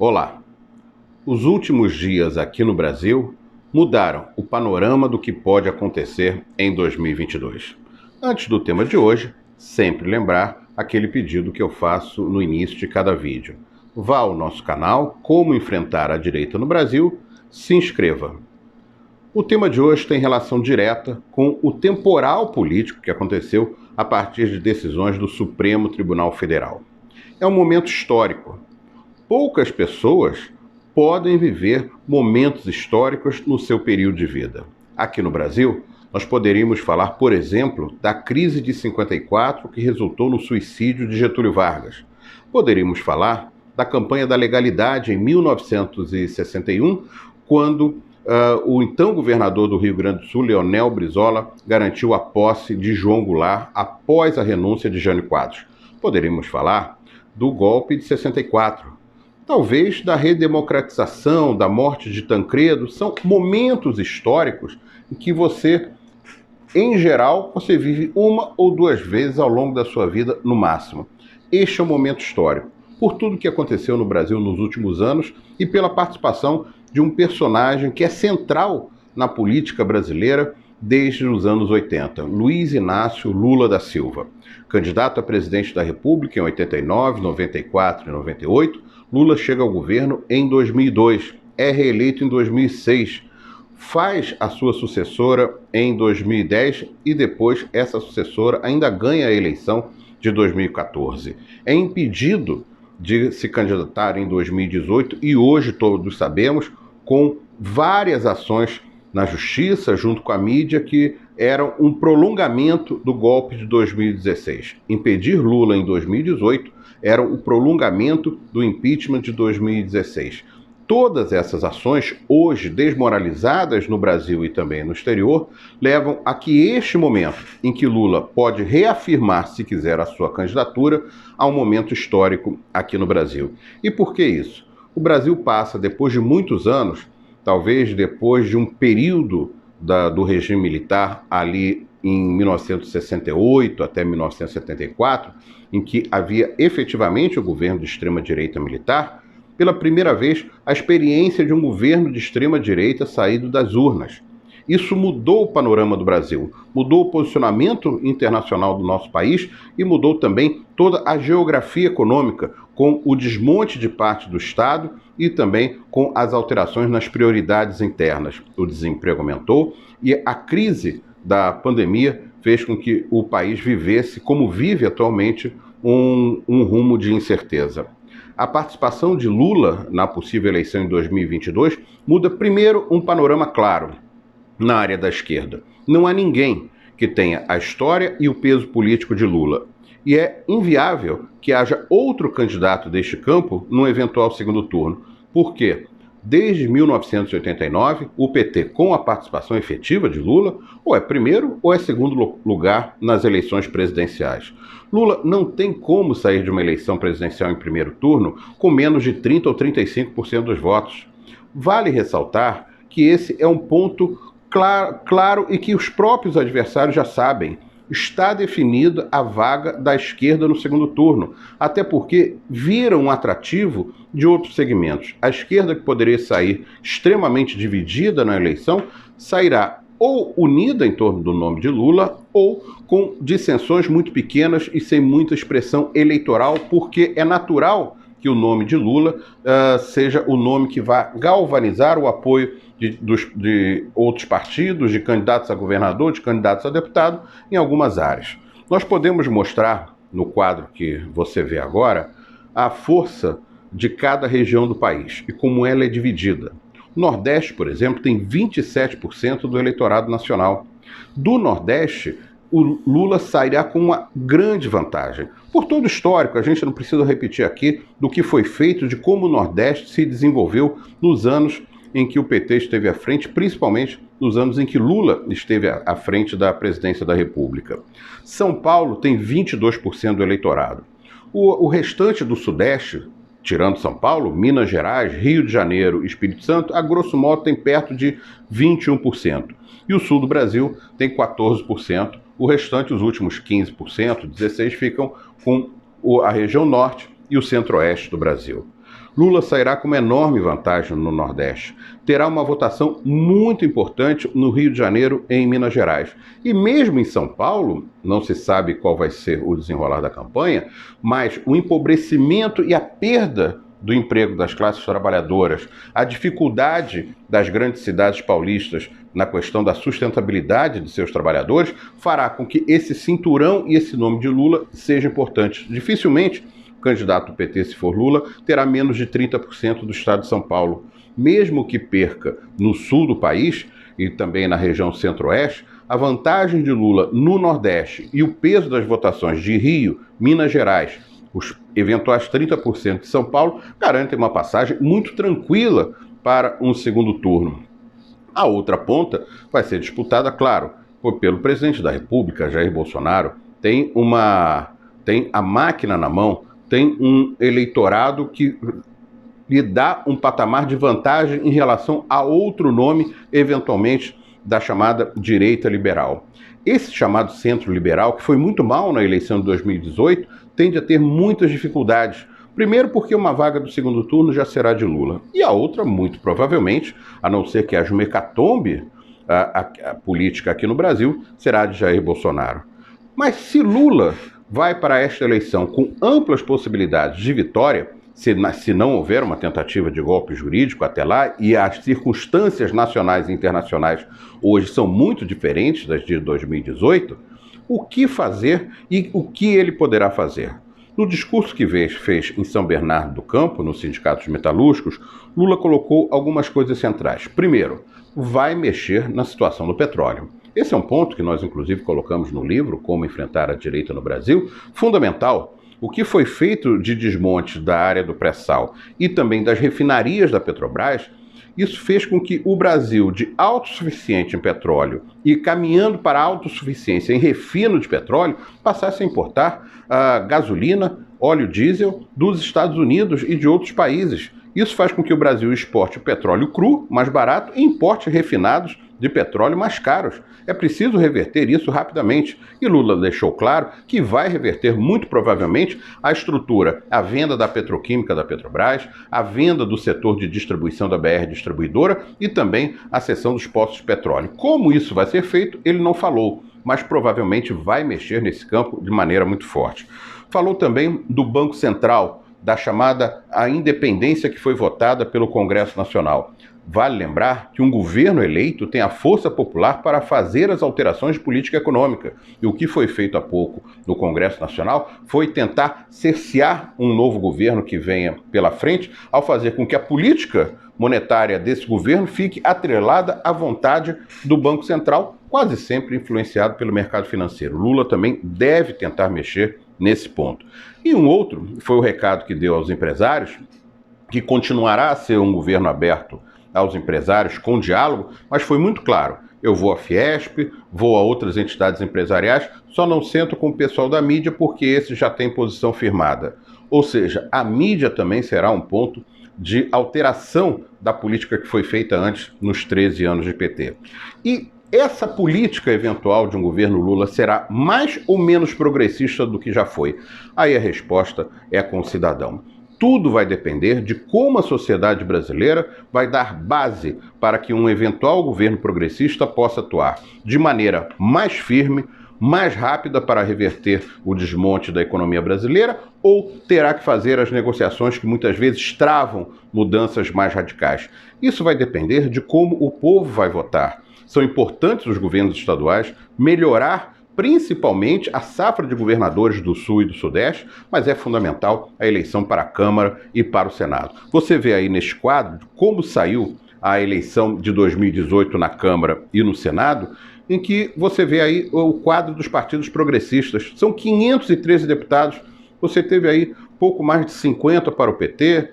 Olá! Os últimos dias aqui no Brasil mudaram o panorama do que pode acontecer em 2022. Antes do tema de hoje, sempre lembrar aquele pedido que eu faço no início de cada vídeo. Vá ao nosso canal Como Enfrentar a Direita no Brasil, se inscreva. O tema de hoje tem relação direta com o temporal político que aconteceu a partir de decisões do Supremo Tribunal Federal. É um momento histórico. Poucas pessoas podem viver momentos históricos no seu período de vida. Aqui no Brasil, nós poderíamos falar, por exemplo, da crise de 54 que resultou no suicídio de Getúlio Vargas. Poderíamos falar da campanha da legalidade em 1961, quando o então governador do Rio Grande do Sul, Leonel Brizola, garantiu a posse de João Goulart após a renúncia de Jânio Quadros. Poderíamos falar do golpe de 64. Talvez da redemocratização, da morte de Tancredo. São momentos históricos em que você, em geral, você vive uma ou duas vezes ao longo da sua vida, no máximo. Este é um momento histórico, por tudo que aconteceu no Brasil nos últimos anos e pela participação de um personagem que é central na política brasileira desde os anos 80, Luiz Inácio Lula da Silva. Candidato a presidente da República em 89, 94 e 98, Lula chega ao governo em 2002, é reeleito em 2006, faz a sua sucessora em 2010 e depois essa sucessora ainda ganha a eleição de 2014. É impedido de se candidatar em 2018 e hoje todos sabemos, com várias ações na justiça, junto com a mídia, que eram um prolongamento do golpe de 2016. Impedir Lula em 2018 era o prolongamento do impeachment de 2016. Todas essas ações, hoje desmoralizadas no Brasil e também no exterior, levam a que este momento, em que Lula pode reafirmar, se quiser, a sua candidatura, a um momento histórico aqui no Brasil. E por que isso? O Brasil passa, depois de muitos anos, talvez depois de um período do regime militar ali em 1968 até 1974, em que havia efetivamente o governo de extrema-direita militar, pela primeira vez a experiência de um governo de extrema-direita saído das urnas. Isso mudou o panorama do Brasil, mudou o posicionamento internacional do nosso país e mudou também toda a geografia econômica, com o desmonte de parte do Estado e também com as alterações nas prioridades internas. O desemprego aumentou e a crise da pandemia fez com que o país vivesse, como vive atualmente, um rumo de incerteza. A participação de Lula na possível eleição em 2022 muda primeiro um panorama claro na área da esquerda. Não há ninguém que tenha a história e o peso político de Lula. E é inviável que haja outro candidato deste campo num eventual segundo turno. Por quê? Desde 1989, o PT, com a participação efetiva de Lula, ou é primeiro ou é segundo lugar nas eleições presidenciais. Lula não tem como sair de uma eleição presidencial em primeiro turno com menos de 30% ou 35% dos votos. Vale ressaltar que esse é um ponto claro e que os próprios adversários já sabem. Está definida a vaga da esquerda no segundo turno, até porque viram um atrativo de outros segmentos. A esquerda, que poderia sair extremamente dividida na eleição, sairá ou unida em torno do nome de Lula ou com dissensões muito pequenas e sem muita expressão eleitoral, porque é natural que o nome de Lula seja o nome que vá galvanizar o apoio de outros partidos, de candidatos a governador, de candidatos a deputado, em algumas áreas. Nós podemos mostrar, no quadro que você vê agora, a força de cada região do país e como ela é dividida. O Nordeste, por exemplo, tem 27% do eleitorado nacional. Do Nordeste, o Lula sairá com uma grande vantagem. Por todo o histórico, a gente não precisa repetir aqui do que foi feito, de como o Nordeste se desenvolveu nos anos em que o PT esteve à frente, principalmente nos anos em que Lula esteve à frente da presidência da República. São Paulo tem 22% do eleitorado. O restante do Sudeste, tirando São Paulo, Minas Gerais, Rio de Janeiro e Espírito Santo, a grosso modo tem perto de 21%. E o sul do Brasil tem 14%. O restante, os últimos 15%, 16%, ficam com a região norte e o centro-oeste do Brasil. Lula sairá com uma enorme vantagem no Nordeste. Terá uma votação muito importante no Rio de Janeiro e em Minas Gerais. E mesmo em São Paulo, não se sabe qual vai ser o desenrolar da campanha, mas o empobrecimento e a perda do emprego das classes trabalhadoras, a dificuldade das grandes cidades paulistas na questão da sustentabilidade de seus trabalhadores, fará com que esse cinturão e esse nome de Lula sejam importantes. Dificilmente o candidato do PT, se for Lula, terá menos de 30% do estado de São Paulo. Mesmo que perca no sul do país e também na região centro-oeste, a vantagem de Lula no Nordeste e o peso das votações de Rio, Minas Gerais, os eventuais 30% de São Paulo, garantem uma passagem muito tranquila para um segundo turno. A outra ponta vai ser disputada, claro, pelo presidente da República, Jair Bolsonaro. Tem a máquina na mão, tem um eleitorado que lhe dá um patamar de vantagem em relação a outro nome, eventualmente, da chamada direita liberal. Esse chamado centro liberal, que foi muito mal na eleição de 2018, tende a ter muitas dificuldades. Primeiro porque uma vaga do segundo turno já será de Lula. E a outra, muito provavelmente, a não ser que haja uma hecatombe a política aqui no Brasil, será de Jair Bolsonaro. Mas se Lula vai para esta eleição com amplas possibilidades de vitória, se não houver uma tentativa de golpe jurídico até lá, e as circunstâncias nacionais e internacionais hoje são muito diferentes das de 2018, o que fazer e o que ele poderá fazer? No discurso que fez em São Bernardo do Campo, nos sindicatos metalúrgicos, Lula colocou algumas coisas centrais. Primeiro, vai mexer na situação do petróleo. Esse é um ponto que nós, inclusive, colocamos no livro, Como Enfrentar a Direita no Brasil, fundamental. O que foi feito de desmonte da área do pré-sal e também das refinarias da Petrobras, isso fez com que o Brasil, de autossuficiente em petróleo e caminhando para a autossuficiência em refino de petróleo, passasse a importar gasolina, óleo diesel dos Estados Unidos e de outros países. Isso faz com que o Brasil exporte petróleo cru, mais barato, e importe refinados de petróleo mais caros. É preciso reverter isso rapidamente. E Lula deixou claro que vai reverter muito provavelmente a estrutura, a venda da petroquímica da Petrobras, a venda do setor de distribuição da BR Distribuidora e também a cessão dos postos de petróleo. Como isso vai ser feito, ele não falou, mas provavelmente vai mexer nesse campo de maneira muito forte. Falou também do Banco Central, da chamada a independência que foi votada pelo Congresso Nacional. Vale lembrar que um governo eleito tem a força popular para fazer as alterações de política econômica. E o que foi feito há pouco no Congresso Nacional foi tentar cercear um novo governo que venha pela frente, ao fazer com que a política monetária desse governo fique atrelada à vontade do Banco Central, quase sempre influenciado pelo mercado financeiro. Lula também deve tentar mexer nesse ponto. E um outro foi o recado que deu aos empresários, que continuará a ser um governo aberto aos empresários com diálogo, mas foi muito claro: eu vou à Fiesp, vou a outras entidades empresariais, só não sento com o pessoal da mídia porque esse já tem posição firmada. Ou seja, a mídia também será um ponto de alteração da política que foi feita antes nos 13 anos de PT. E essa política eventual de um governo Lula será mais ou menos progressista do que já foi? Aí a resposta é com o cidadão. Tudo vai depender de como a sociedade brasileira vai dar base para que um eventual governo progressista possa atuar de maneira mais firme, mais rápida para reverter o desmonte da economia brasileira, ou terá que fazer as negociações que muitas vezes travam mudanças mais radicais. Isso vai depender de como o povo vai votar. São importantes os governos estaduais melhorar principalmente a safra de governadores do Sul e do Sudeste, mas é fundamental a eleição para a Câmara e para o Senado. Você vê aí neste quadro como saiu a eleição de 2018 na Câmara e no Senado, em que você vê aí o quadro dos partidos progressistas. São 513 deputados, você teve aí pouco mais de 50 para o PT,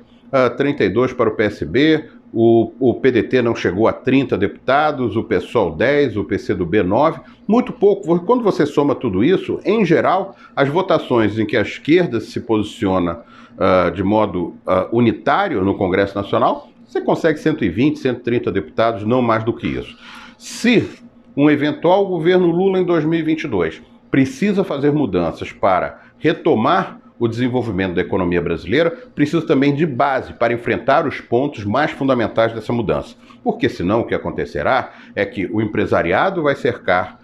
32 para o PSB, o PDT não chegou a 30 deputados, o PSOL 10, o PCdoB 9, muito pouco. Quando você soma tudo isso, em geral, as votações em que a esquerda se posiciona de modo unitário no Congresso Nacional, você consegue 120, 130 deputados, não mais do que isso. Se um eventual governo Lula em 2022 precisa fazer mudanças para retomar o desenvolvimento da economia brasileira precisa também de base para enfrentar os pontos mais fundamentais dessa mudança. Porque senão o que acontecerá é que o empresariado vai cercar,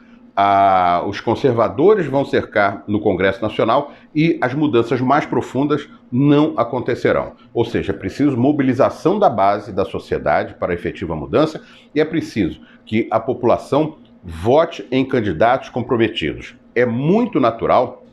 os conservadores vão cercar no Congresso Nacional e as mudanças mais profundas não acontecerão. Ou seja, é preciso mobilização da base da sociedade para a efetiva mudança e é preciso que a população vote em candidatos comprometidos. É muito natural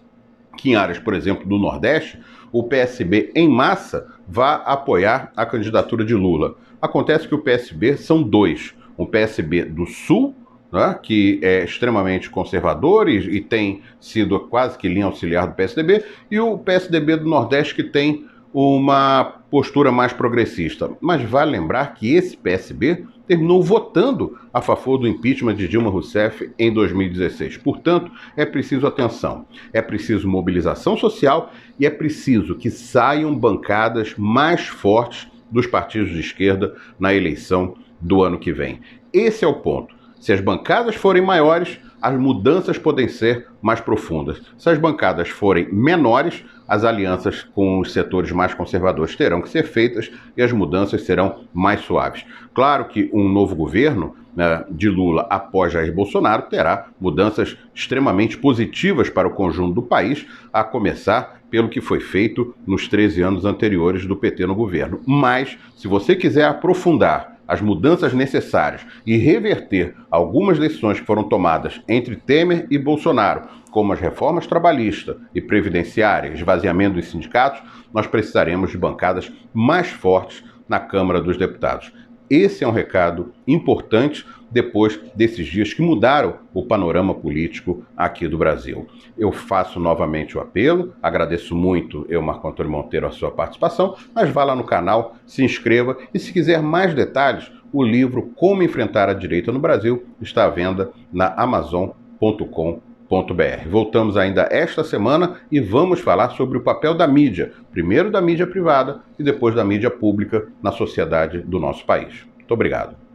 que em áreas, por exemplo, do Nordeste, o PSB em massa vá apoiar a candidatura de Lula. Acontece que o PSB são dois, um PSB do Sul, né, que é extremamente conservador e tem sido quase que linha auxiliar do PSDB, e o PSDB do Nordeste, que tem uma postura mais progressista. Mas vale lembrar que esse PSB terminou votando a favor do impeachment de Dilma Rousseff em 2016. Portanto, é preciso atenção, é preciso mobilização social e é preciso que saiam bancadas mais fortes dos partidos de esquerda na eleição do ano que vem. Esse é o ponto. Se as bancadas forem maiores, as mudanças podem ser mais profundas. Se as bancadas forem menores, as alianças com os setores mais conservadores terão que ser feitas e as mudanças serão mais suaves. Claro que um novo governo, né, de Lula após Jair Bolsonaro terá mudanças extremamente positivas para o conjunto do país, a começar pelo que foi feito nos 13 anos anteriores do PT no governo. Mas, se você quiser aprofundar as mudanças necessárias e reverter algumas decisões que foram tomadas entre Temer e Bolsonaro, como as reformas trabalhistas e previdenciárias, esvaziamento dos sindicatos, nós precisaremos de bancadas mais fortes na Câmara dos Deputados. Esse é um recado importante depois desses dias que mudaram o panorama político aqui do Brasil. Eu faço novamente o apelo, agradeço muito, Marco Antônio Monteiro, a sua participação, mas vá lá no canal, se inscreva e se quiser mais detalhes, o livro Como Enfrentar a Direita no Brasil está à venda na Amazon.com.br. Voltamos ainda esta semana e vamos falar sobre o papel da mídia, primeiro da mídia privada e depois da mídia pública na sociedade do nosso país. Muito obrigado.